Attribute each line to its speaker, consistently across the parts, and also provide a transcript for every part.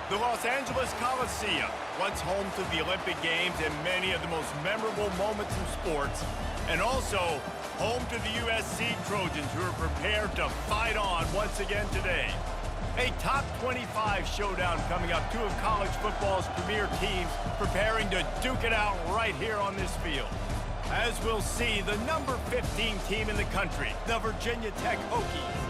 Speaker 1: The Los Angeles Coliseum, once home to the Olympic Games and many of the most memorable moments in sports, and also home to the USC Trojans, who are prepared to fight on once again today. A top 25 showdown coming up, two of college football's premier teams preparing to duke it out right here on this field. As we'll see, the number 15 team in the country, the Virginia Tech Hokies,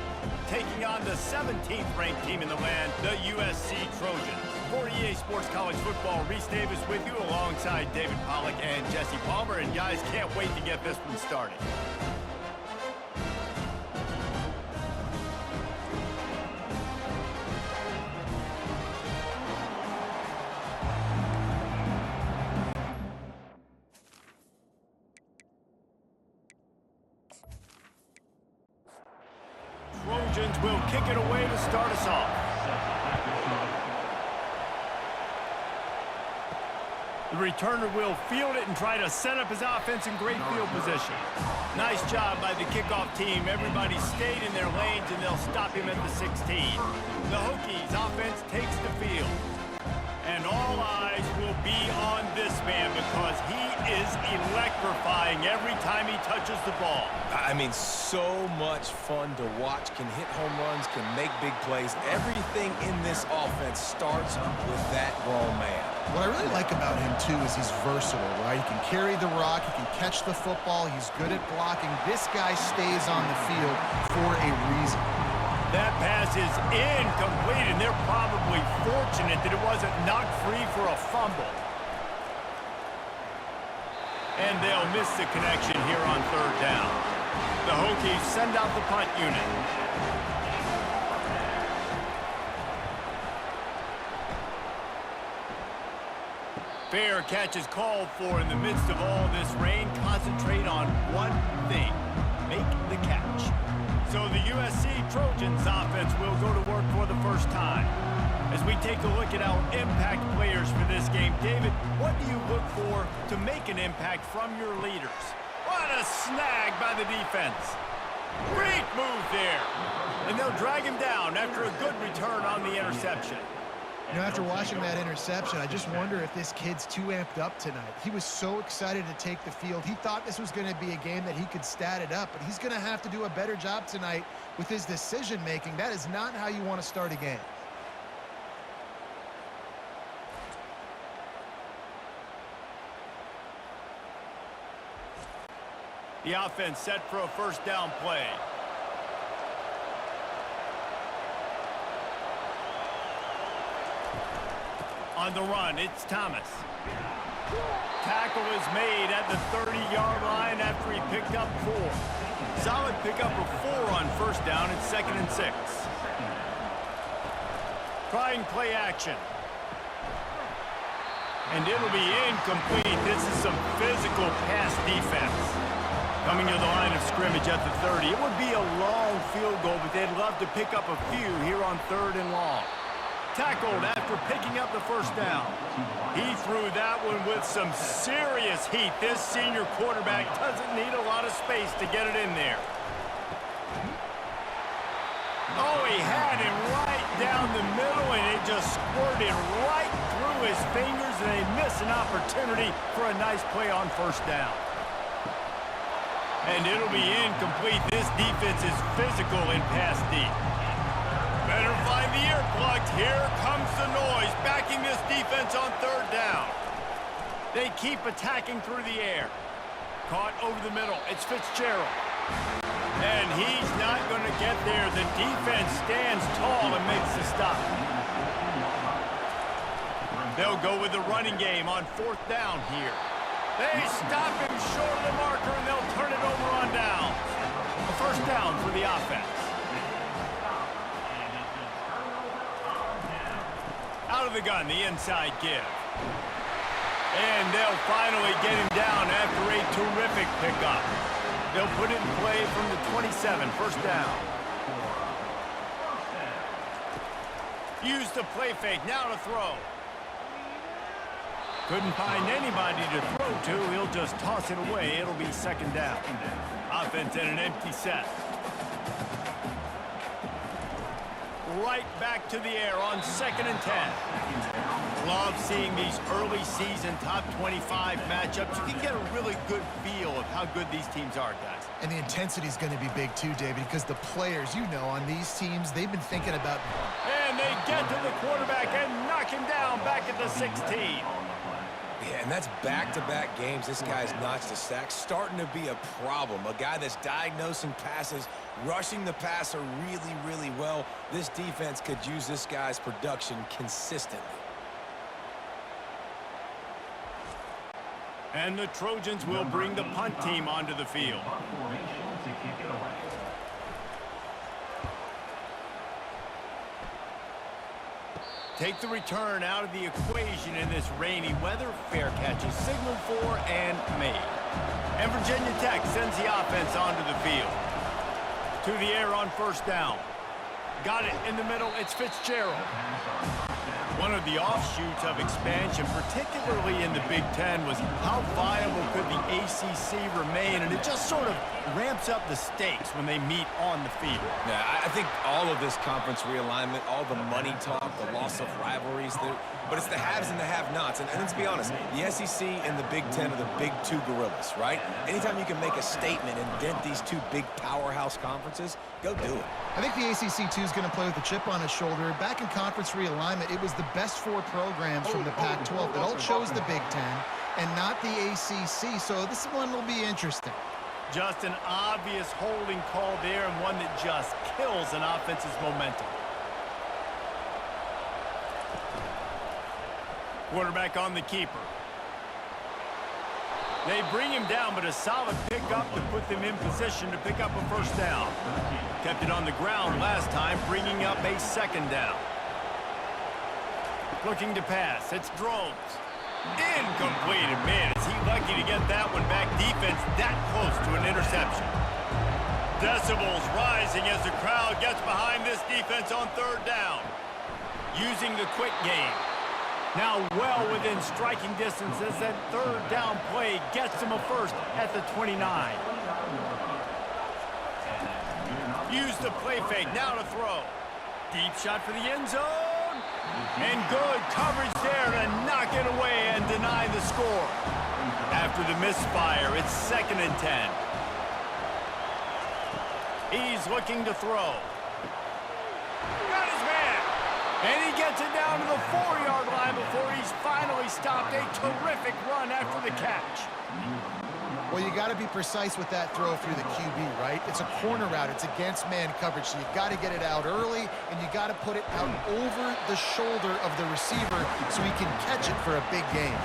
Speaker 1: taking on the 17th ranked team in the land, the USC Trojans. For EA Sports College Football, Reese Davis with you alongside David Pollack and Jesse Palmer. And guys, can't wait to get this one started. Trojans will kick it away to start us off. The returner will field it and try to set up his offense in great field position. Nice job by the kickoff team. Everybody stayed in their lanes, and they'll stop him at the 16. The Hokies offense takes the field. And all eyes will be on this man because he is electrifying every time he touches the ball.
Speaker 2: I mean, so much fun to watch. Can hit home runs, can make big plays. Everything in this offense starts with that grown man.
Speaker 3: What I really like about him, too, is he's versatile, right? He can carry the rock, he can catch the football, he's good at blocking. This guy stays on the field for a reason.
Speaker 1: That pass is incomplete, and they're probably fortunate that it wasn't knocked free for a fumble. And they'll miss the connection here on third down. The Hokies send out the punt unit. Fair catch is called for in the midst of all this rain. Concentrate on one thing: make the catch. So the USC Trojans offense will go to work for the first time. As we take a look at our impact players for this game, David, what do you look for to make an impact from your leaders? What a snag by the defense. Great move there. And they'll drag him down after a good return on the interception.
Speaker 3: You know, after watching that interception, I just wonder if this kid's too amped up tonight. He was so excited to take the field. He thought this was going to be a game that he could stat it up, but he's going to have to do a better job tonight with his decision-making. That is not how you want to start a game.
Speaker 1: The offense set for a first down play. On the run, it's Thomas. Tackle is made at the 30-yard line after he picked up 4. Solid pickup of 4 on first down. It's 2nd and 6. Trying play action. And it'll be incomplete. This is some physical pass defense. Coming to the line of scrimmage at the 30. It would be a long field goal, but they'd love to pick up a few here on 3rd and long. Tackled after picking up the first down. He threw that one with some serious heat. This senior quarterback doesn't need a lot of space to get it in there. Oh, he had him right down the middle, and it just squirted right through his fingers, and they miss an opportunity for a nice play on first down. And it'll be incomplete. This defense is physical in pass deep. Better find the earplugs. Here comes the noise, backing this defense on 3rd down. They keep attacking through the air. Caught over the middle. It's Fitzgerald. And he's not going to get there. The defense stands tall and makes the stop. They'll go with the running game on 4th down here. They stop him short of the marker, and they'll turn it over on down. A first down for the offense. Out of the gun, the inside give. And they'll finally get him down after a terrific pickup. They'll put it in play from the 27, first down. Use the play fake, now to throw. Couldn't find anybody to throw to. He'll just toss it away. It'll be 2nd down. Offense in an empty set. right back to the air on 2nd and 10. Love seeing these early season top 25 matchups. You can get a really good feel of how good these teams are, guys.
Speaker 3: And the intensity is going to be big too, David, because the players, you know, on these teams, they've been thinking about...
Speaker 1: And they get to the quarterback and knock him down back at the 16.
Speaker 2: Yeah, and that's back-to-back games. This guy's notched a sack, starting to be a problem. A guy that's diagnosing passes, rushing the passer really, really well. This defense could use this guy's production consistently.
Speaker 1: And the Trojans will bring the punt team onto the field. Take the return out of the equation in this rainy weather. Fair catch is signaled for and made. And Virginia Tech sends the offense onto the field. To the air on 1st down. Got it in the middle. It's Fitzgerald. One of the offshoots of expansion, particularly in the Big Ten, was how viable could the ACC remain, and it just sort of ramps up the stakes when they meet on the field.
Speaker 2: Yeah, I think all of this conference realignment, all the money talk, the loss of rivalries, but it's the haves and the have-nots. And let's be honest, the SEC and the Big Ten are the big two gorillas, right? Anytime you can make a statement and dent these two big powerhouse conferences, go do it.
Speaker 3: I think the ACC, too, is going to play with a chip on his shoulder. Back in conference realignment, it was the best 4 programs from the Pac-12 that all chose the Big Ten and not the ACC, so this one will be interesting.
Speaker 1: Just an obvious holding call there, and one that just kills an offense's momentum. Quarterback on the keeper. They bring him down, but a solid pickup to put them in position to pick up a 1st down. Kept it on the ground last time, bringing up a 2nd down. Looking to pass. It's Drones. Incomplete. Man, is he lucky to get that one back. Defense that close to an interception. Decibels rising as the crowd gets behind this defense on 3rd down. Using the quick game. Now well within striking distance as that 3rd down play gets him a 1st at the 29. Use the play fake. Now to throw. Deep shot for the end zone. And good coverage there to knock it away and deny the score. After the misfire, it's 2nd and 10. He's looking to throw. Got his man. And he gets it down to the 4-yard line before he's finally stopped. A terrific run after the catch.
Speaker 3: Well, you got to be precise with that throw through the QB, right? It's a corner route. It's against man coverage, so you got to get it out early, and you got to put it out over the shoulder of the receiver so he can catch it for a big gain.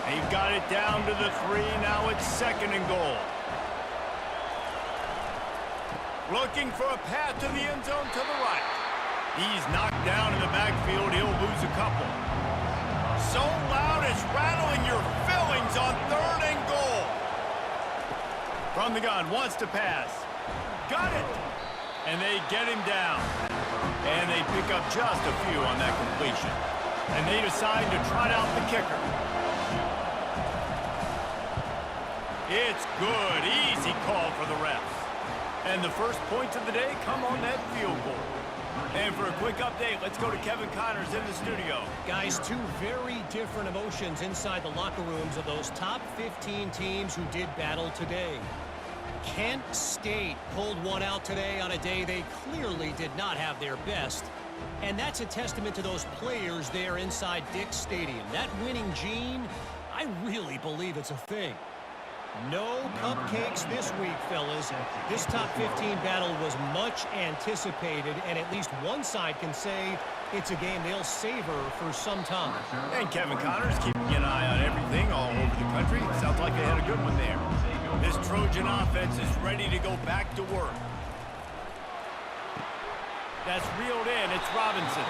Speaker 1: They've got it down to the 3. Now it's 2nd and goal. Looking for a path to the end zone to the right. He's knocked down in the backfield. He'll lose a couple. So loud it's rattling your fillings on 3rd and goal. From the gun, wants to pass. Got it. And they get him down. And they pick up just a few on that completion. And they decide to trot out the kicker. It's good. Easy call for the refs. And the first points of the day come on that field goal. And for a quick update, let's go to Kevin Connors in the studio.
Speaker 4: Guys, 2 very different emotions inside the locker rooms of those top 15 teams who did battle today. Kent State pulled one out today on a day they clearly did not have their best. And that's a testament to those players there inside Dick's Stadium. That winning gene, I really believe it's a thing. No cupcakes this week, fellas. This top 15 battle was much anticipated, and at least one side can say it's a game they'll savor for some time.
Speaker 1: And Kevin Connors keeping an eye on everything all over the country. Sounds like they had a good one there. This Trojan offense is ready to go back to work. That's reeled in. It's Robinson.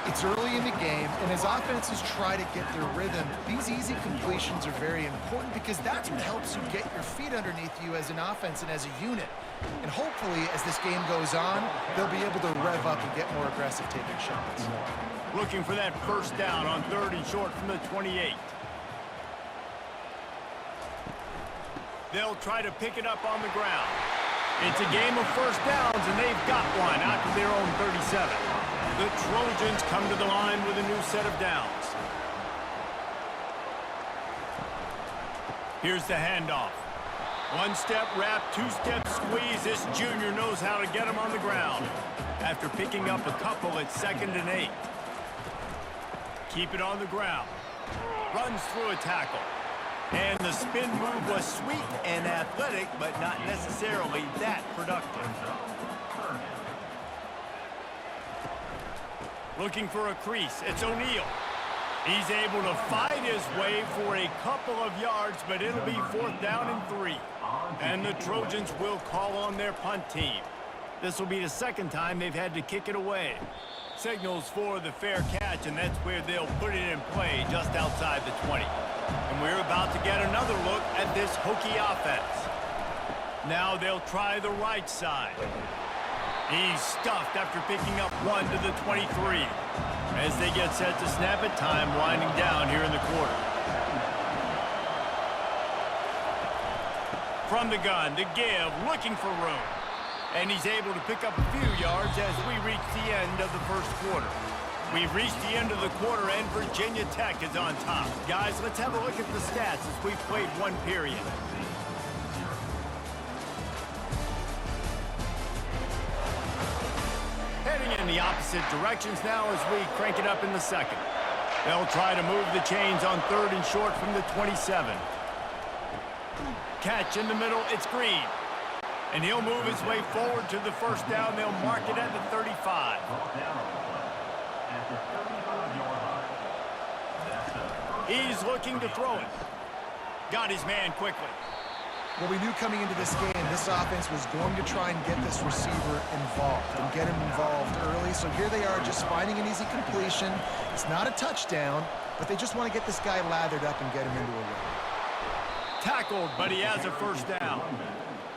Speaker 3: It's early in the game, and as offenses try to get their rhythm, these easy completions are very important because that's what helps you get your feet underneath you as an offense and as a unit. And hopefully, as this game goes on, they'll be able to rev up and get more aggressive taking shots.
Speaker 1: Looking for that 1st down on 3rd and short from the 28. They'll try to pick it up on the ground. It's a game of first downs, and they've got one out to their own 37. The Trojans come to the line with a new set of downs. Here's the handoff. One-step wrap, two-step squeeze. This junior knows how to get him on the ground. After picking up a couple at 2nd and 8. Keep it on the ground. Runs through a tackle. And the spin move was sweet and athletic, but not necessarily that productive. Looking for a crease. It's O'Neal. He's able to fight his way for a couple of yards, but it'll be 4th down and 3. And the Trojans will call on their punt team. This will be the 2nd time they've had to kick it away. Signals for the fair catch, and that's where they'll put it in play just outside the 20. And we're about to get another look at this Hokie offense. Now they'll try the right side. He's stuffed after picking up 1 to the 23. As they get set to snap it, time winding down here in the quarter. From the gun, to give, looking for room. And he's able to pick up a few yards as we reach the end of the first quarter. We've reached the end of the quarter, and Virginia Tech is on top. Guys, let's have a look at the stats as we've played one period. Heading in the opposite directions now as we crank it up in the 2nd. They'll try to move the chains on 3rd and short from the 27. Catch in the middle, it's Green. And he'll move his way forward to the 1st down. They'll mark it at the 35. He's looking to throw it. Got his man quickly.
Speaker 3: Well, we knew coming into this game, this offense was going to try and get this receiver involved and get him involved early. So here they are just finding an easy completion. It's not a touchdown, but they just want to get this guy lathered up and get him into a run.
Speaker 1: Tackled, but he has a 1st down.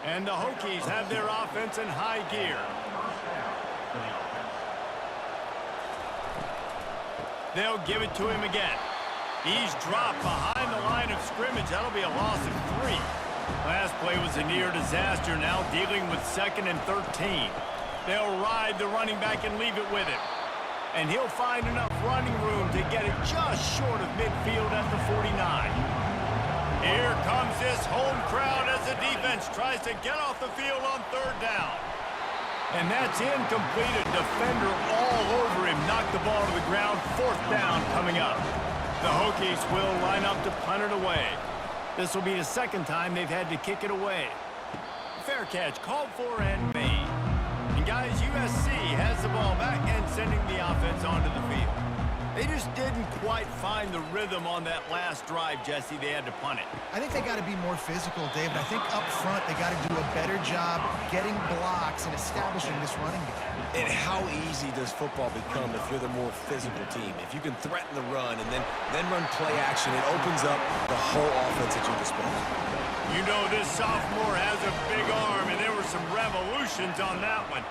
Speaker 1: And the Hokies have their offense in high gear. They'll give it to him again. He's dropped behind the line of scrimmage. That'll be a loss of 3. Last play was a near disaster, now dealing with 2nd and 13. They'll ride the running back and leave it with him. And he'll find enough running room to get it just short of midfield at the 49. Here comes this home crowd as the defense tries to get off the field on 3rd down. And that's incomplete. A defender all over him. Knocked the ball to the ground. 4th down coming up. The Hokies will line up to punt it away. This will be the 2nd time they've had to kick it away. Fair catch called for and made. And guys, USC has the ball back and sending the offense onto the field. They just didn't quite find the rhythm on that last drive, Jesse. They had to punt it.
Speaker 3: I think they got to be more physical, David. I think up front they got to do a better job getting blocks and establishing this running game.
Speaker 2: And how easy does football become if you're the more physical team? If you can threaten the run and then run play action, it opens up the whole offense at your disposal.
Speaker 1: You know this sophomore has a big arm, and there were some revolutions on that one.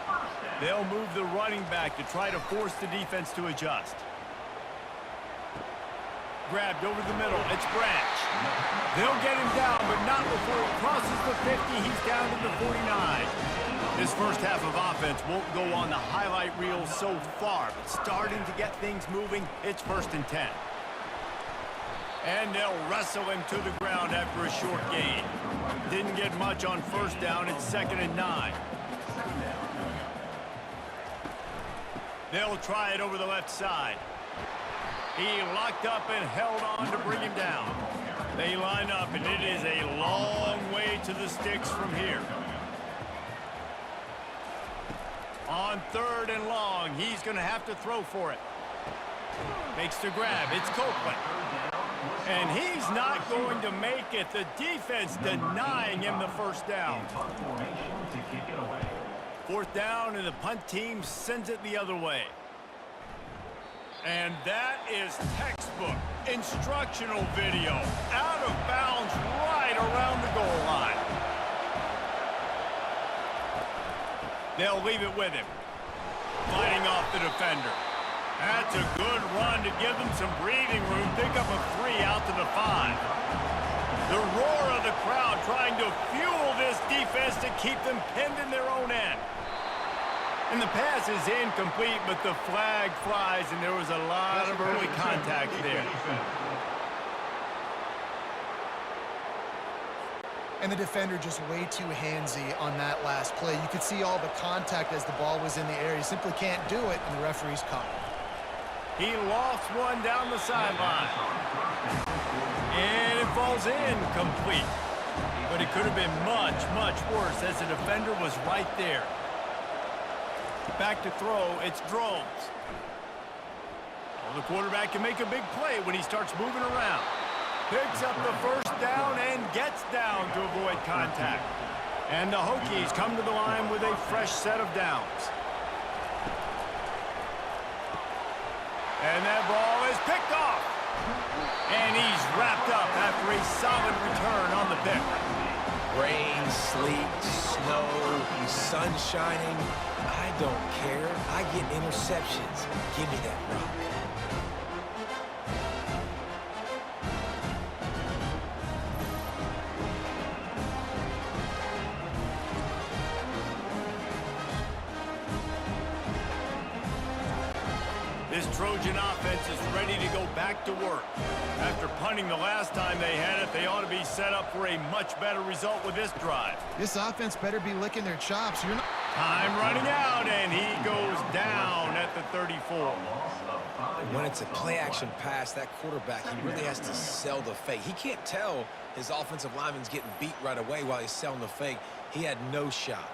Speaker 1: They'll move the running back to try to force the defense to adjust. Grabbed over the middle. It's Branch. They'll get him down, but not before he crosses the 50. He's down to the 49. This first half of offense won't go on the highlight reel so far, but starting to get things moving. It's 1st and 10. And they'll wrestle him to the ground after a short gain. Didn't get much on 1st down. It's 2nd and 9. They'll try it over the left side. He locked up and held on to bring him down. They line up, and it is a long way to the sticks from here. On 3rd and long, he's going to have to throw for it. Makes the grab. It's Copeland. And he's not going to make it. The defense denying him the 1st down. 4th down, and the punt team sends it the other way. And that is textbook instructional video. Out of bounds right around the goal line. They'll leave it with him. Fighting off the defender. That's a good run to give them some breathing room. Pick up a 3 out to the 5. The roar of the crowd trying to fuel this defense to keep them pinned in their own end. And the pass is incomplete, but the flag flies, and there was a lot of early contact there.
Speaker 3: And the defender just way too handsy on that last play. You could see all the contact as the ball was in the air. He simply can't do it, and the referee's caught it.
Speaker 1: He lofts one down the sideline. And it falls in complete. But it could have been much, much worse as the defender was right there. Back to throw, it's Drones. Well, the quarterback can make a big play when he starts moving around. Picks up the first down and gets down to avoid contact. And the Hokies come to the line with a fresh set of downs. And that ball is picked off. And he's wrapped up after a solid return on the pick.
Speaker 2: Rain, sleet, snow, sun shining. I don't care. I get interceptions. Give me that rock.
Speaker 1: This Trojan offense is ready to go back to work. After punting the last time they had it, they ought to be set up for a much better result with this drive.
Speaker 3: This offense better be licking their chops. You're not...
Speaker 1: Time running out, and he goes down at the 34.
Speaker 2: When it's a play-action pass, that quarterback, he really has to sell the fake. He can't tell his offensive lineman's getting beat right away while he's selling the fake. He had no shot.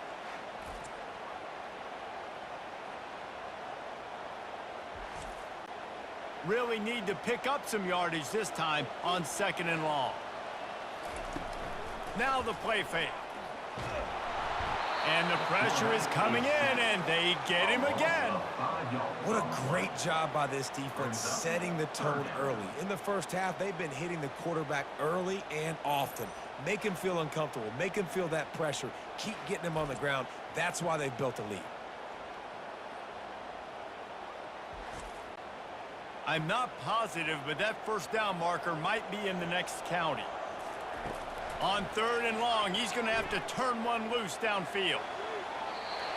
Speaker 1: Really need to pick up some yardage this time on 2nd and long. Now the play fake. And the pressure is coming in, and they get him again.
Speaker 2: What a great job by this defense setting the tone early. In the first half, they've been hitting the quarterback early and often. Make him feel uncomfortable. Make him feel that pressure. Keep getting him on the ground. That's why they've built a lead.
Speaker 1: I'm not positive, but that first down marker might be in the next county. On 3rd and long, he's going to have to turn one loose downfield.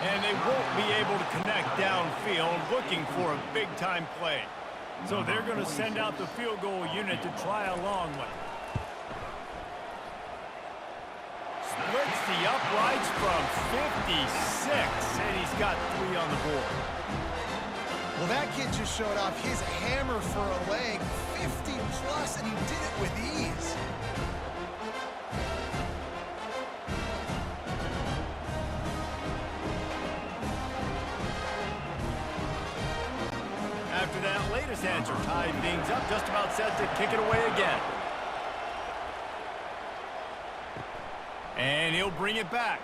Speaker 1: And they won't be able to connect downfield looking for a big-time play. So they're going to send out the field goal unit to try a long one. Splits the uprights from 56, and he's got 3 on the board.
Speaker 3: Well, that kid just showed off his hammer for a leg, 50-plus, and he did it with ease.
Speaker 1: After that latest answer tied things up, just about set to kick it away again. And he'll bring it back.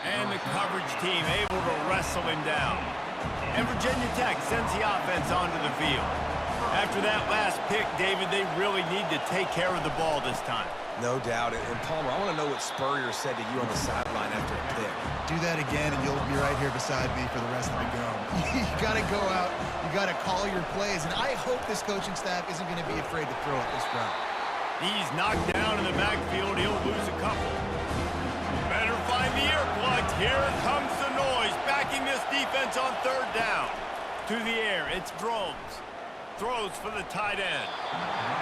Speaker 1: And the coverage team able to wrestle him down. And Virginia Tech sends the offense onto the field. After that last pick, David, they really need to take care of the ball this time.
Speaker 2: No doubt. And Palmer, I want to know what Spurrier said to you on the sideline after a pick.
Speaker 3: Do that again, and you'll be right here beside me for the rest of the game. You got to go out. You got to call your plays. And I hope this coaching staff isn't going to be afraid to throw it this route.
Speaker 1: He's knocked down in the backfield. He'll lose a couple. Better find the earplugs. Here comes the noise, backing this defense on 3rd down. To the air, it's Drones. Throws for the tight end.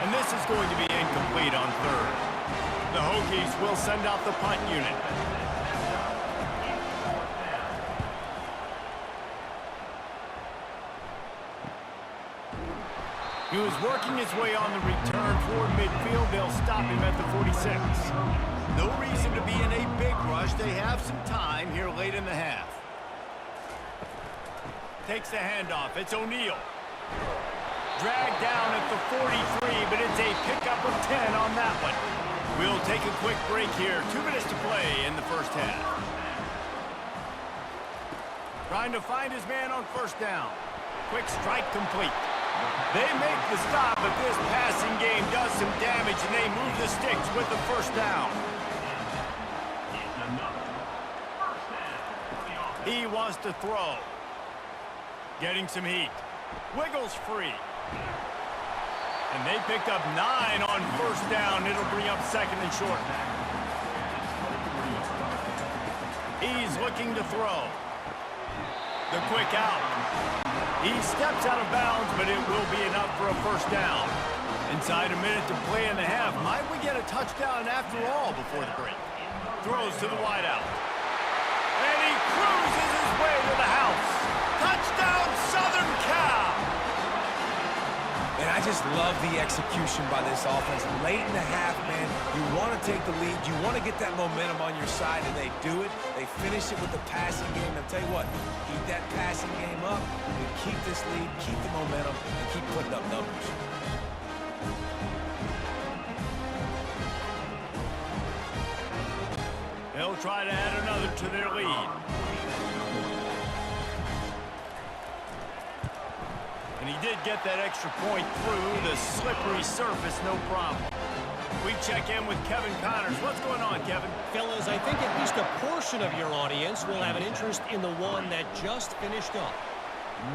Speaker 1: And this is going to be incomplete on 3rd. The Hokies will send out the punt unit. He was working his way on the return toward midfield. They'll stop him at the 46. No reason to be in a big rush. They have some time here late in the half. Takes the handoff. It's O'Neal. Dragged down at the 43, but it's a pickup of 10 on that one. We'll take a quick break here. 2 minutes to play in the first half. Trying to find his man on 1st down. Quick strike complete. They make the stop, but this passing game does some damage, and they move the sticks with the 1st down. He wants to throw. Getting some heat. Wiggles free. And they picked up 9 on first down. It'll bring up second and short. He's looking to throw. The quick out. He steps out of bounds, but it will be enough for a first down. Inside a minute to play in the half. Might we get a touchdown after all before the break? Throws to the wideout. And he cruises his way to the house. Touchdown, Southern Cal!
Speaker 2: And I just love the execution by this offense. Late in the half, man, you want to take the lead. You want to get that momentum on your side, and they do it. They finish it with the passing game. And I'll tell you what, keep that passing game up. You keep this lead, keep the momentum, and keep putting up numbers.
Speaker 1: They'll try to add another to their lead. And he did get that extra point through the slippery surface, no problem. We check in with Kevin Connors. What's going on, Kevin?
Speaker 4: Fellas, I think at least a portion of your audience will have an interest in the one that just finished up.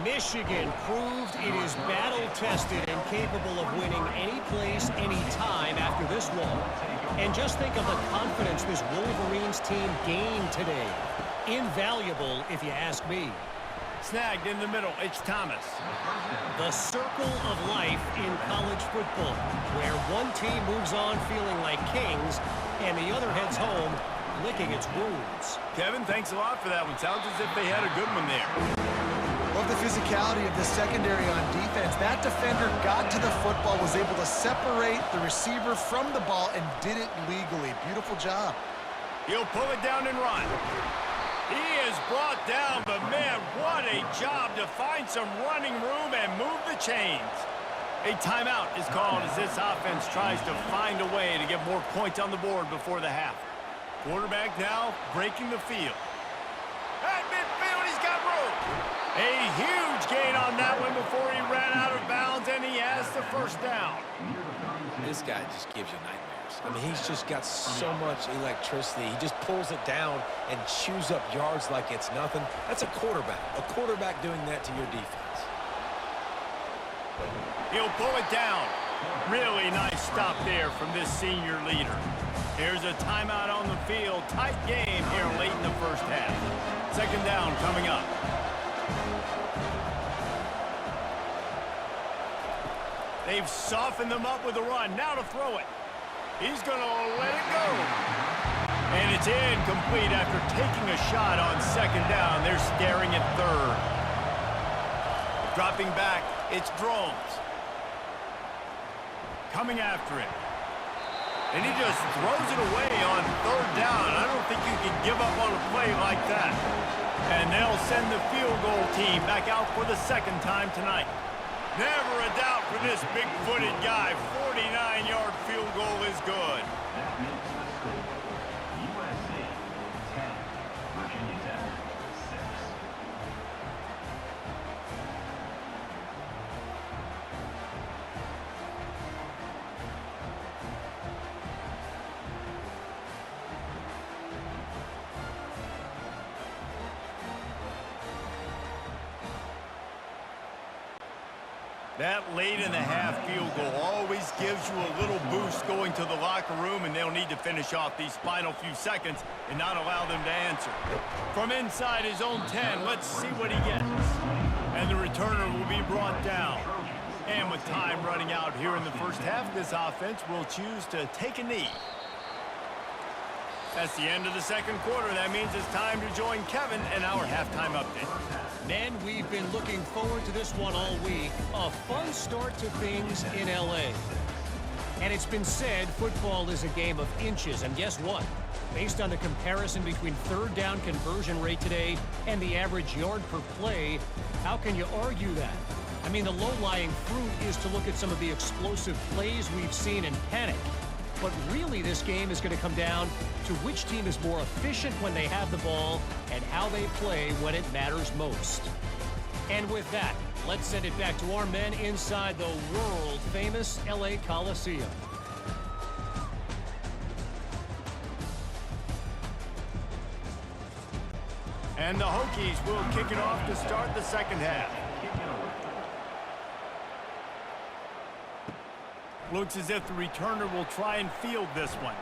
Speaker 4: Michigan proved it is battle-tested and capable of winning any place, any time after this one. And just think of the confidence this Wolverines team gained today. Invaluable, if you ask me.
Speaker 1: Snagged in the middle, it's Thomas.
Speaker 4: The circle of life in college football, where one team moves on feeling like kings, and the other heads home licking its wounds.
Speaker 1: Kevin, thanks a lot for that one. Sounds as if they had a good one there.
Speaker 3: Love the physicality of the secondary on defense. That defender got to the football, was able to separate the receiver from the ball, and did it legally. Beautiful job.
Speaker 1: He'll pull it down and run. He is brought down, but man, what a job to find some running room and move the chains. A timeout is called as this offense tries to find a way to get more points on the board before the half. Quarterback now breaking the field. At midfield, he's got room. A huge gain on that one before he ran out of bounds, and he has the first down.
Speaker 2: This guy just gives you nightmares. I mean, he's just got so much electricity. He just pulls it down and chews up yards like it's nothing. That's a quarterback. A quarterback doing that to your defense.
Speaker 1: He'll pull it down. Really nice stop there from this senior leader. Here's a timeout on the field. Tight game here late in the first half. Second down coming up. They've softened them up with a run. Now to throw it. He's going to let it go. And it's incomplete after taking a shot on second down. They're staring at third. Dropping back, it's Drones. Coming after it. And he just throws it away on third down. I don't think you can give up on a play like that. And they'll send the field goal team back out for the second time tonight. Never a doubt for this big-footed guy. 49-yard field goal is good.
Speaker 5: USC 10, Virginia Tech 6.
Speaker 1: That late in the half field goal always gives you a little boost going to the locker room, and they'll need to finish off these final few seconds and not allow them to answer. From inside his own 10, let's see what he gets. And the returner will be brought down. And with time running out here in the first half, this offense will choose to take a knee. That's the end of the second quarter. That means it's time to join Kevin in our halftime update.
Speaker 4: Men, we've been looking forward to this one all week. A fun start to things in L.A. And it's been said football is a game of inches. And guess what? Based on the comparison between third down conversion rate today and the average yard per play, how can you argue that? I mean, the low-lying fruit is to look at some of the explosive plays we've seen and panic. But really, this game is going to come down to which team is more efficient when they have the ball and how they play when it matters most. And with that, let's send it back to our men inside the world-famous L.A. Coliseum.
Speaker 1: And the Hokies will kick it off to start the second half. Looks as if the returner will try and field this one.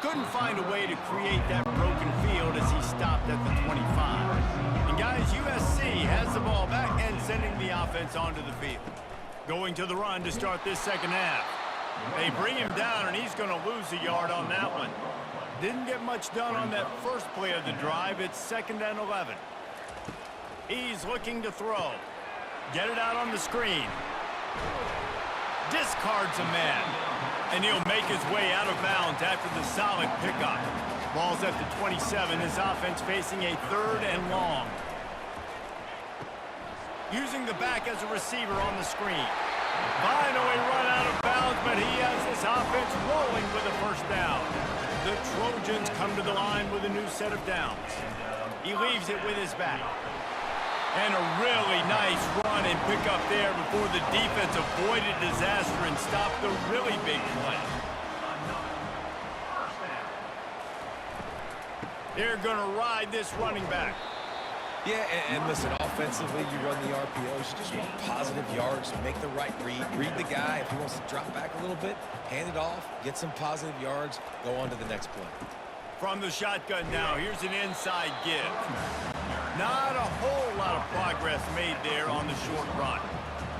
Speaker 1: Couldn't find a way to create that broken field as he stopped at the 25. And guys, USC has the ball back and sending the offense onto the field. Going to the run to start this second half. They bring him down, and he's going to lose a yard on that one. Didn't get much done on that first play of the drive. It's 2nd and 11. He's looking to throw. Get it out on the screen. Discards a man. And he'll make his way out of bounds after the solid pickup. Ball's at the 27. His offense facing a 3rd and long. Using the back as a receiver on the screen. Finally run out of bounds, but he has this offense rolling with a first down. The Trojans come to the line with a new set of downs. He leaves it with his back. And a really nice run and pick up there before the defense avoided disaster and stopped the really big play. They're going to ride this running back.
Speaker 2: Yeah, and listen, offensively, you run the RPOs. You just want positive yards, make the right read. Read the guy. If he wants to drop back a little bit, hand it off, get some positive yards, go on to the next play.
Speaker 1: From the shotgun now, here's an inside give. Not a whole lot of progress made there on the short run.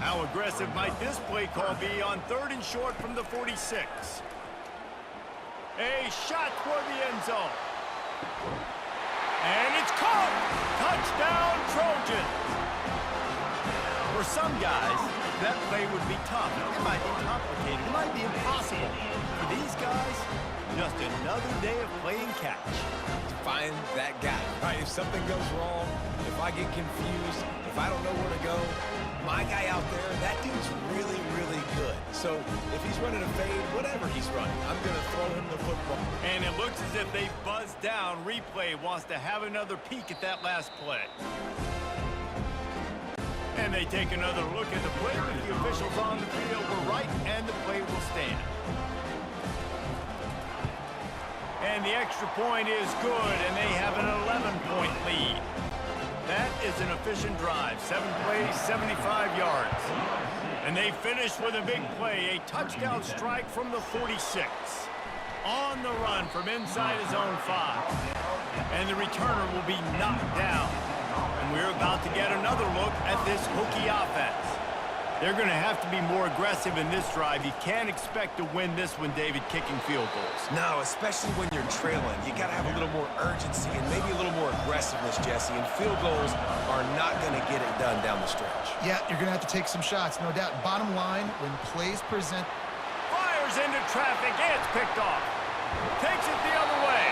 Speaker 1: How aggressive might this play call be on 3rd and short from the 46? A shot toward the end zone. And it's caught! Touchdown, Trojans! For some guys, that play would be tough. It might be complicated. It might be impossible. For these guys, just another day of playing catch.
Speaker 2: Find that guy, right? If something goes wrong, if I get confused, if I don't know where to go, my guy out there, that dude's really, really good. So if he's running a fade, whatever he's running, I'm going to throw him the football.
Speaker 1: And it looks as if they buzzed down. Replay wants to have another peek at that last play. And they take another look at the play, but the officials on the field were right, and the play will stand. And the extra point is good, and they have an 11-point lead. That is an efficient drive. 7 plays, 75 yards. And they finish with a big play, a touchdown strike from the 46. On the run from inside his own 5. And the returner will be knocked down. And we're about to get another look at this Hokie offense. They're going to have to be more aggressive in this drive. You can't expect to win this one, David, kicking field goals.
Speaker 2: No, especially when you're trailing. You got to have a little more urgency and maybe a little more aggressiveness, Jesse. And field goals are not going to get it done down the stretch.
Speaker 3: Yeah, you're going to have to take some shots, no doubt. Bottom line, when plays present...
Speaker 1: Fires into traffic, and it's picked off. Takes it the other way.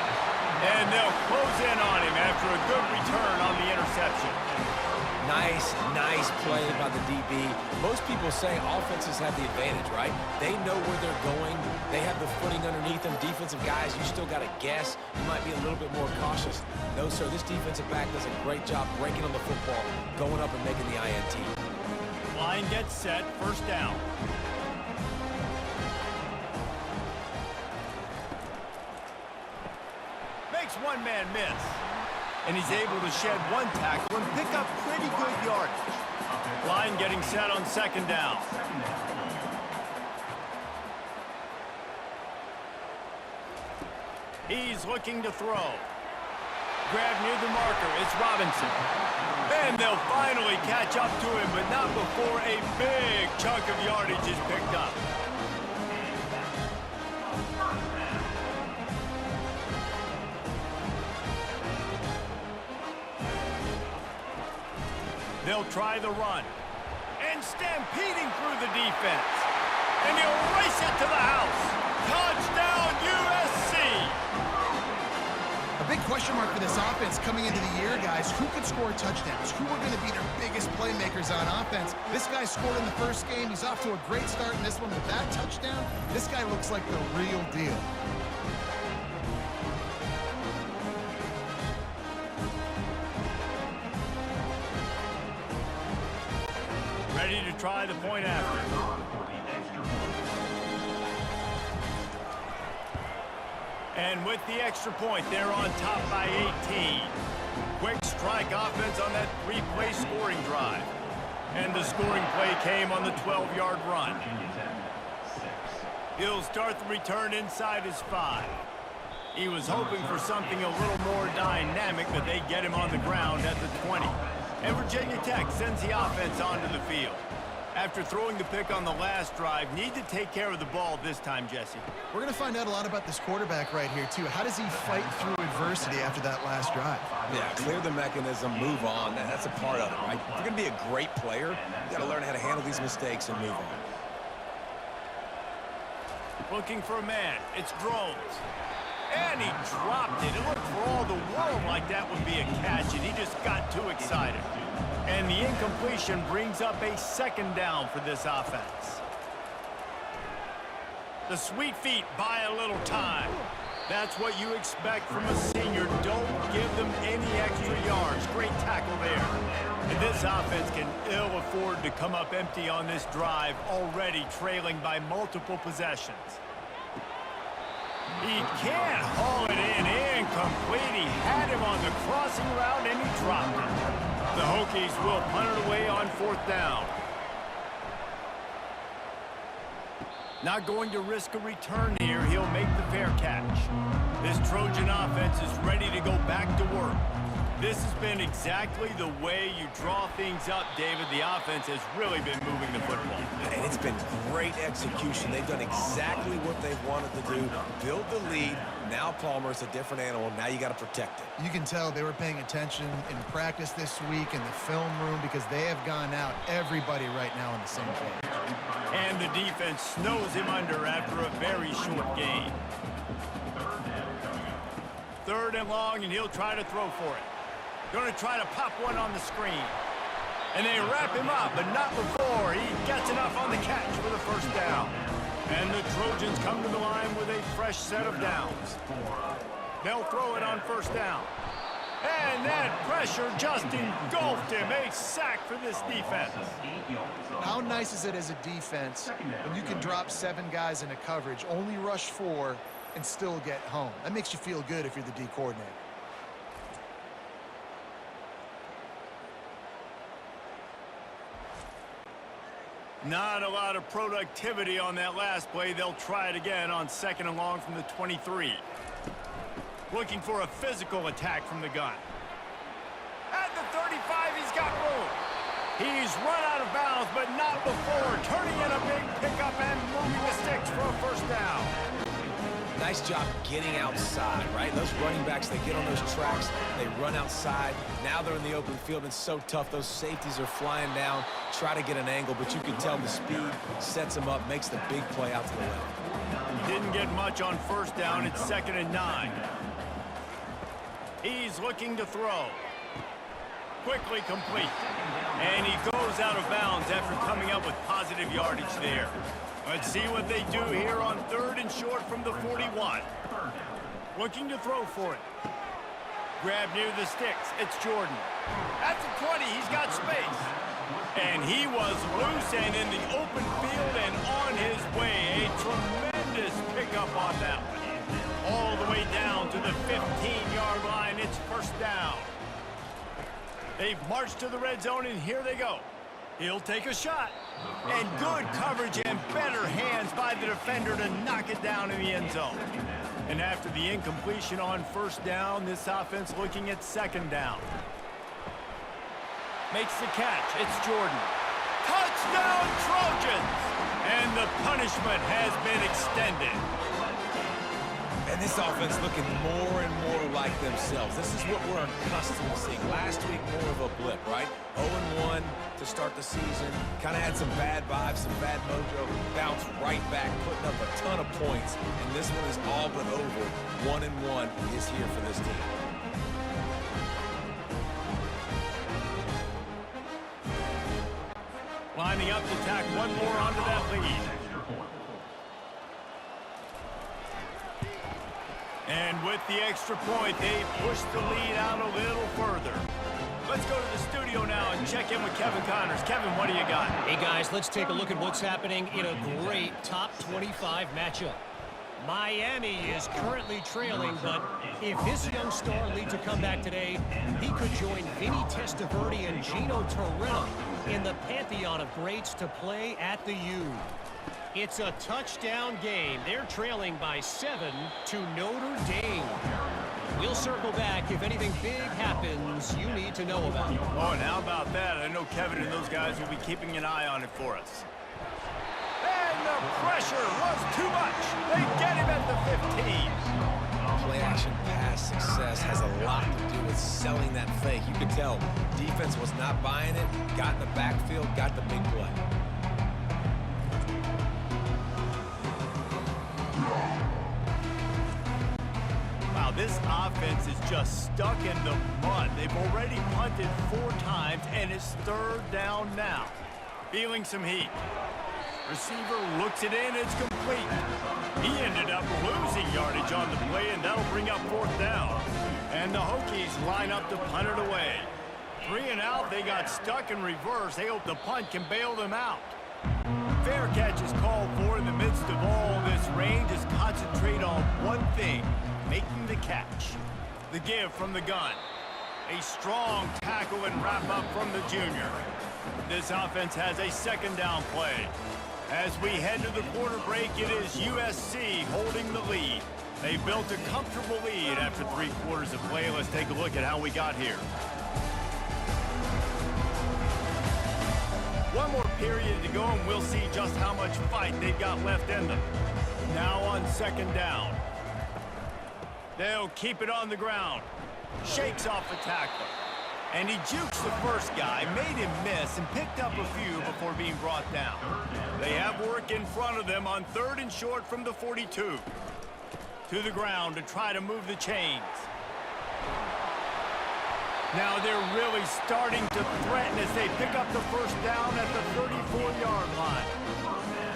Speaker 1: And they'll close in on him after a good return on the interception.
Speaker 2: Nice play by the DB. Most people say offenses have the advantage, right? They know where they're going. They have the footing underneath them. Defensive guys, you still got to guess. You might be a little bit more cautious. No, sir, this defensive back does a great job breaking on the football, going up and making the INT.
Speaker 1: Line gets set, first down. Makes one man miss. And he's able to shed one tackle and pick up pretty good yardage. Line getting set on 2nd down. He's looking to throw. Grab near the marker, it's Robinson. And they'll finally catch up to him, but not before a big chunk of yardage is picked up. They'll try the run. And stampeding through the defense. And he'll race it to the house. Touchdown, USC!
Speaker 3: A big question mark for this offense coming into the year, guys. Who could score touchdowns? Who are going to be their biggest playmakers on offense? This guy scored in the first game. He's off to a great start in this one with that touchdown. This guy looks like the real deal.
Speaker 1: Ready to try the point after. And with the extra point, they're on top by 18. Quick strike offense on that 3-play scoring drive. And the scoring play came on the 12-yard run. He'll start the return inside his 5. He was hoping for something a little more dynamic, but they get him on the ground at the 20. And Virginia Tech sends the offense onto the field. After throwing the pick on the last drive, need to take care of the ball this time, Jesse.
Speaker 3: We're going to find out a lot about this quarterback right here, too. How does he fight through adversity after that last drive?
Speaker 2: Yeah, clear the mechanism, move on. That's a part of it, right? If you're going to be a great player, you got to learn how to handle these mistakes and move on.
Speaker 1: Looking for a man. It's Groves. And he dropped it. It looked for all the world like that would be a catch, and he just got too excited. And the incompletion brings up a second down for this offense. The Sweet Feet buy a little time. That's what you expect from a senior. Don't give them any extra yards. Great tackle there. And this offense can ill afford to come up empty on this drive, already trailing by multiple possessions. He can't haul it in. Incomplete. He had him on the crossing route, and he dropped it. The Hokies will punt it away on 4th down. Not going to risk a return here. He'll make the fair catch. This Trojan offense is ready to go back to work. This has been exactly the way you draw things up, David. The offense has really been moving the football.
Speaker 2: And it's been great execution. They've done exactly what they've wanted to do. Build the lead. Now Palmer's a different animal. Now you got to protect it.
Speaker 3: You can tell they were paying attention in practice this week in the film room because they have gone out, everybody right now on the same page.
Speaker 1: And the defense snows him under after a very short game. 3rd and long, and he'll try to throw for it. Going to try to pop one on the screen. And they wrap him up, but not before he gets enough on the catch for the 1st down. And the Trojans come to the line with a fresh set of downs. They'll throw it on 1st down. And that pressure just engulfed him. A sack for this defense.
Speaker 3: How nice is it as a defense when you can drop 7 guys into coverage, only rush 4, and still get home? That makes you feel good if you're the D coordinator.
Speaker 1: Not a lot of productivity on that last play. They'll try it again on 2nd and long from the 23. Looking for a physical attack from the gun. At the 35, he's got room. He's run out of bounds, but not before. Turning in a big pickup and moving the sticks for a 1st down.
Speaker 2: Nice job getting outside, right? Those running backs, they get on those tracks, they run outside. Now they're in the open field. It's so tough. Those safeties are flying down, try to get an angle, but you can tell the speed sets them up, makes the big play out to the left.
Speaker 1: Didn't get much on 1st down. It's 2nd and 9. He's looking to throw. Quickly complete. And he goes out of bounds after coming up with positive yardage there. Let's see what they do here on 3rd and short from the 41. Looking to throw for it. Grab near the sticks. It's Jordan. At the 20, he's got space. And he was loose and in the open field and on his way. A tremendous pickup on that one. All the way down to the 15-yard line. It's 1st down. They've marched to the red zone, and here they go. He'll take a shot. And good coverage and better hands by the defender to knock it down in the end zone. And after the incompletion on 1st down, this offense looking at 2nd down. Makes the catch. It's Jordan. Touchdown, Trojans! And the punishment has been extended.
Speaker 2: And this offense looking more and more like themselves. This is what we're accustomed to seeing. Last week, more of a blip, right? 0-1 to start the season. Kind of had some bad vibes, some bad mojo. Bounced right back, putting up a ton of points. And this one is all but over. 1-1 is here for this team.
Speaker 1: Lining up to tack one more onto that lead. And with the extra point, they push the lead out a little further. Let's go to the studio now and check in with Kevin Connors. Kevin, what do you got?
Speaker 4: Hey, guys, let's take a look at what's happening in a great top 25 matchup. Miami is currently trailing, but if this young star leads a comeback today, he could join Vinny Testaverde and Gino Torrella in the pantheon of greats to play at the U. It's a touchdown game. They're trailing by 7 to Notre Dame. We'll circle back if anything big happens you need to know about.
Speaker 1: Oh, and how about that? I know Kevin and those guys will be keeping an eye on it for us. And the pressure was too much. They get him at the 15.
Speaker 2: Play action pass success has a lot to do with selling that fake. You could tell defense was not buying it, got in the backfield, got the big play.
Speaker 1: Wow, this offense is just stuck in the mud. They've already punted 4 times, and it's 3rd down now. Feeling some heat. Receiver looks it in, it's complete. He ended up losing yardage on the play, and that'll bring up 4th down. And the Hokies line up to punt it away. 3 and out, they got stuck in reverse. They hope the punt can bail them out. Fair catch is called for. In the midst of all this rain, just concentrate on one thing, making the catch. The give from the gun. A strong tackle and wrap up from the junior. This offense has a 2nd down play. As we head to the quarter break, it is USC holding the lead. They built a comfortable lead after 3 quarters of play. Let's take a look at how we got here. One more period to go, and we'll see just how much fight they've got left in them. Now on 2nd down. They'll keep it on the ground. Shakes off the tackler. And he jukes the first guy, made him miss, and picked up a few before being brought down. They have work in front of them on 3rd and short from the 42. To the ground to try to move the chains. Now they're really starting to threaten as they pick up the 1st down at the 34-yard line.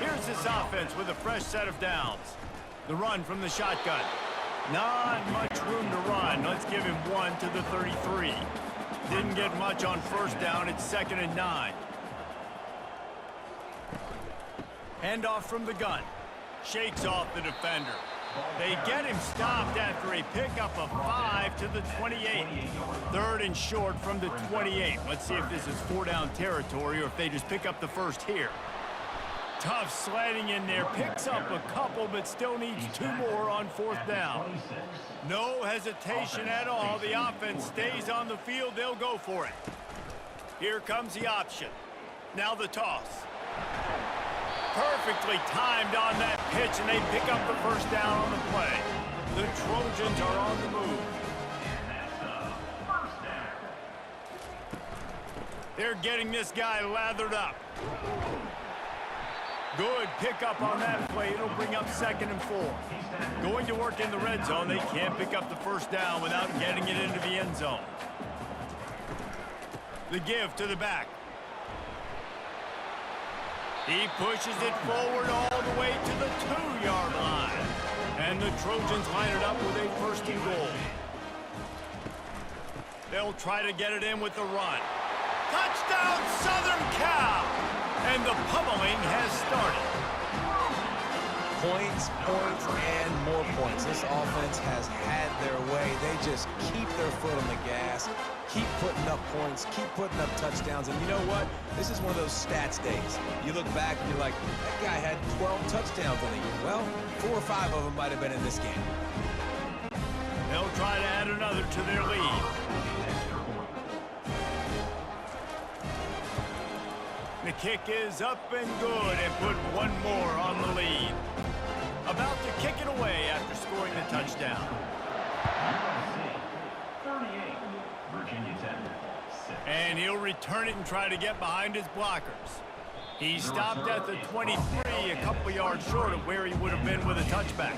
Speaker 1: Here's this offense with a fresh set of downs. The run from the shotgun. Not much room to run. Let's give him 1 to the 33. Didn't get much on 1st down. It's 2nd and 9. Handoff from the gun. Shakes off the defender. They get him stopped after a pickup of 5 to the 28. 3rd and short from the 28. Let's see if this is 4-down territory or if they just pick up the 1st here. Tough sledding in there. Picks up a couple, but still needs 2 more on 4th down. No hesitation at all. The offense stays on the field. They'll go for it. Here comes the option. Now the toss. Perfectly timed on that pitch, and they pick up the 1st down on the play. The Trojans are on the move. They're getting this guy lathered up. Good pickup on that play. It'll bring up 2nd and 4. Going to work in the red zone. They can't pick up the 1st down without getting it into the end zone. The give to the back. He pushes it forward all the way to the 2-yard line. And the Trojans line it up with a 1st and goal. They'll try to get it in with the run. Touchdown, Southern Cal! And the pummeling has started.
Speaker 2: Points, and more points. This offense has had their way. They just keep their foot on the gas, keep putting up points, keep putting up touchdowns. And you know what? This is one of those stats days. You look back and you're like, that guy had 12 touchdowns in the year. Well, 4 or 5 of them might have been in this game.
Speaker 1: They'll try to add another to their lead. The kick is up and good and put 1 more on the lead. About to kick it away after scoring the touchdown.
Speaker 5: USC 38, Virginia Tech 6.
Speaker 1: And he'll return it and try to get behind his blockers. He stopped at the 23, a couple yards short of where he would have been with a touchback.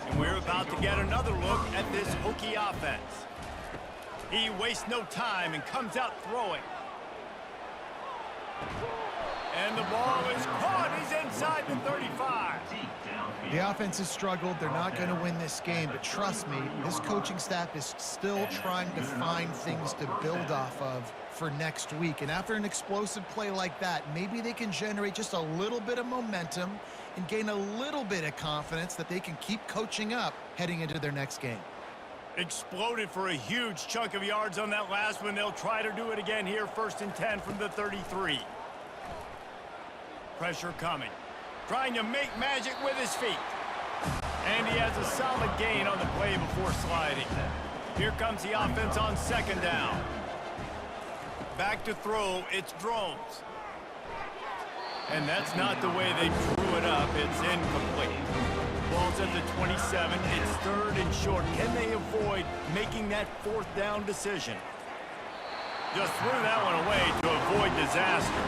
Speaker 1: And we're about to get another look at this Hokie offense. He wastes no time and comes out throwing. And the ball is caught. He's inside the 35.
Speaker 3: The offense has struggled. They're not going to win this game, but trust me, this coaching staff is still trying to find things to build off of for next week. And after an explosive play like that, maybe they can generate just a little bit of momentum and gain a little bit of confidence that they can keep coaching up heading into their next game.
Speaker 1: Exploded for a huge chunk of yards on that last one. They'll try to do it again here. 1st and 10 from the 33. Pressure coming. trying to make magic with his feet. And he has a solid gain on the play before sliding. Here comes the offense on second down. Back to throw, it's Drones. And that's not the way they drew it up. It's incomplete. Ball's at the 27. It's third and short. Can they avoid making that fourth down decision? Just threw that one away to avoid disaster.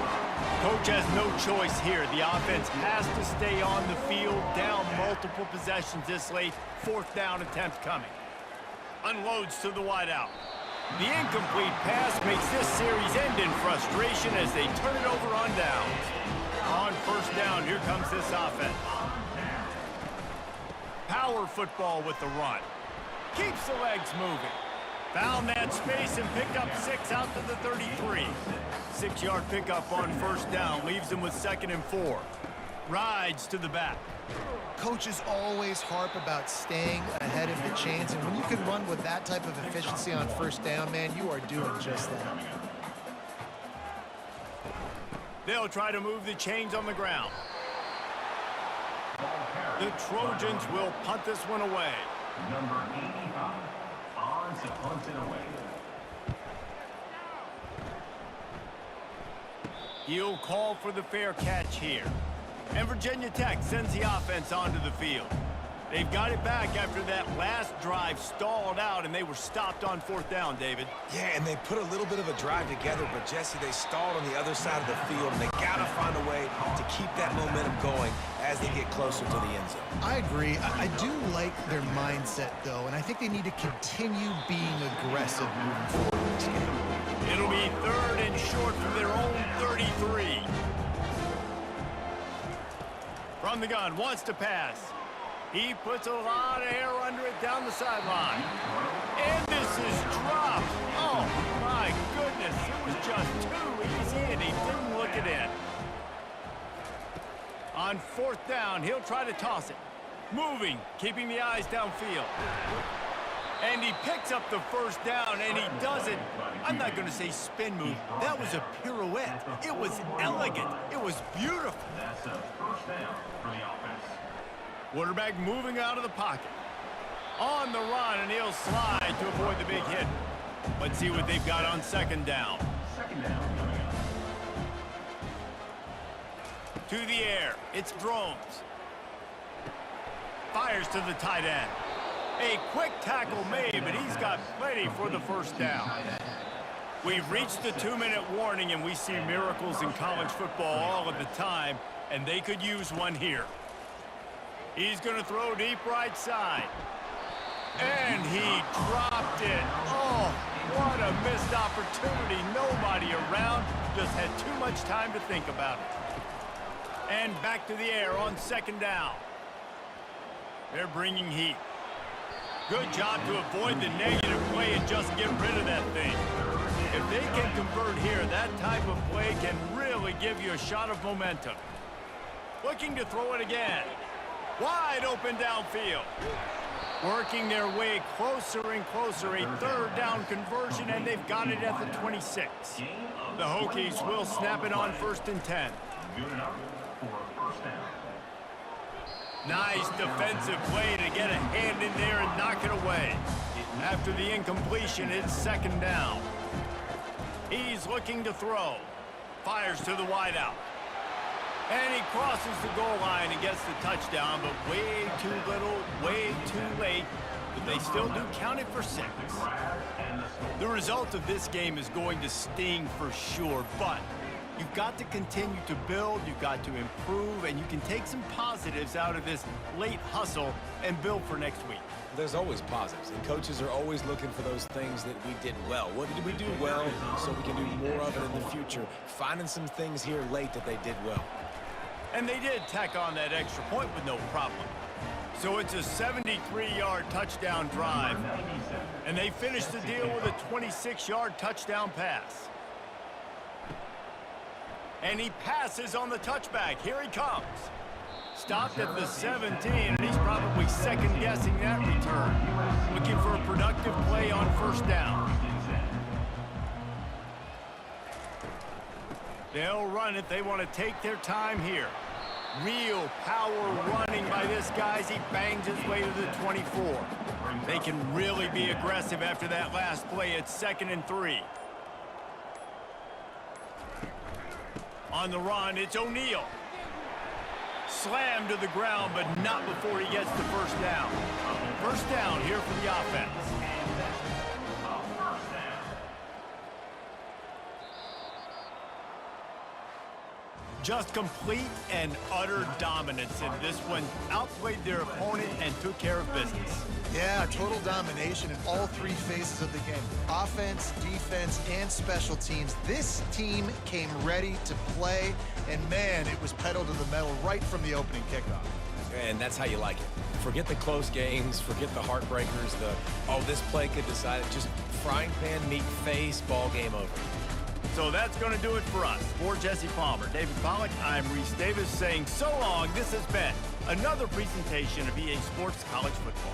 Speaker 1: Coach has no choice here. The offense has to stay on the field, down multiple possessions this late. Fourth down attempt coming. Unloads to the wideout. The incomplete pass makes this series end in frustration as they turn it over on downs. On first down, here comes this offense. Power football with the run. Keeps the legs moving. Found that space and picked up 6 out to the 33. 6-yard pickup on first down. Leaves them with 2nd and 4. Rides to the back.
Speaker 3: Coaches always harp about staying ahead of the chains, and when you can run with that type of efficiency on first down, man, you are doing just that.
Speaker 1: They'll try to move the chains on the ground. The Trojans will punt this one away.
Speaker 5: Number 85. On to punt it away.
Speaker 1: He'll call for the fair catch here. And Virginia Tech sends the offense onto the field. They've got it back after that last drive stalled out, and they were stopped on fourth down, David.
Speaker 2: Yeah, and they put a little bit of a drive together, but Jesse, they stalled on the other side of the field, and they got to find a way to keep that momentum going as they get closer to the end zone.
Speaker 3: I agree. I do like their mindset, though, and I think they need to continue being aggressive moving forward in this game.
Speaker 1: It'll be third and short from their own 33. From the gun, wants to pass. He puts a lot of air under it down the sideline. And this is dropped. Oh, my goodness. It was just too easy, and he didn't look it in. On fourth down, he'll try to toss it. Moving, keeping the eyes downfield. And he picks up the first down, and he does it. I'm not going to say spin move. That was a pirouette. It was elegant. It was beautiful.
Speaker 5: That's a first down for the offense.
Speaker 1: Quarterback moving out of the pocket. On the run, and he'll slide to avoid the big hit. Let's see what they've got on second down.
Speaker 5: Second down coming up.
Speaker 1: To the air, it's Drones. Fires to the tight end. A quick tackle made, but he's got plenty for the first down. We've reached the 2-minute warning, and we see miracles in college football all of the time, and they could use one here. He's going to throw deep right side. And he dropped it. Oh, what a missed opportunity. Nobody around. Just had too much time to think about it. And back to the air on second down. They're bringing heat. Good job to avoid the negative play and just get rid of that thing. If they can convert here, that type of play can really give you a shot of momentum. Looking to throw it again. Wide open downfield. Working their way closer and closer. A third down conversion, and they've got it at the 26. The Hokies will snap it on 1st and 10.
Speaker 5: Good enough for a first down.
Speaker 1: Nice defensive play to get a hand in there and knock it away. After the incompletion, it's second down. He's looking to throw. Fires to the wideout. And he crosses the goal line and gets the touchdown, but way too little, way too late. But they still do count it for 6. The result of this game is going to sting for sure, but you've got to continue to build, you've got to improve, and you can take some positives out of this late hustle and build for next week.
Speaker 2: There's always positives, and coaches are always looking for those things that we did well. What did we do well so we can do more of it in the future? Finding some things here late that they did well.
Speaker 1: And they did tack on that extra point with no problem. So it's a 73-yard touchdown drive. And they finish the deal with a 26-yard touchdown pass. And he passes on the touchback. Here he comes. Stopped at the 17, and he's probably second-guessing that return. Looking for a productive play on first down. They'll run it. They want to take their time here. Real power running by this guy as he bangs his way to the 24. They can really be aggressive after that last play. It's 2nd and 3. On the run, it's O'Neal. Slammed to the ground, but not before he gets the first down. First down here for the offense. Just complete and utter dominance in this one. Outplayed their opponent and took care of business.
Speaker 3: Yeah, total domination in all three phases of the game. Offense, defense, and special teams. This team came ready to play, and man, it was pedal to the metal right from the opening kickoff.
Speaker 2: And that's how you like it. Forget the close games, forget the heartbreakers, this play could decide it. Just frying pan, meat face, ball game over.
Speaker 1: So that's going to do it for us. For Jesse Palmer, David Pollack, I'm Reese Davis saying so long. This has been another presentation of EA Sports College Football.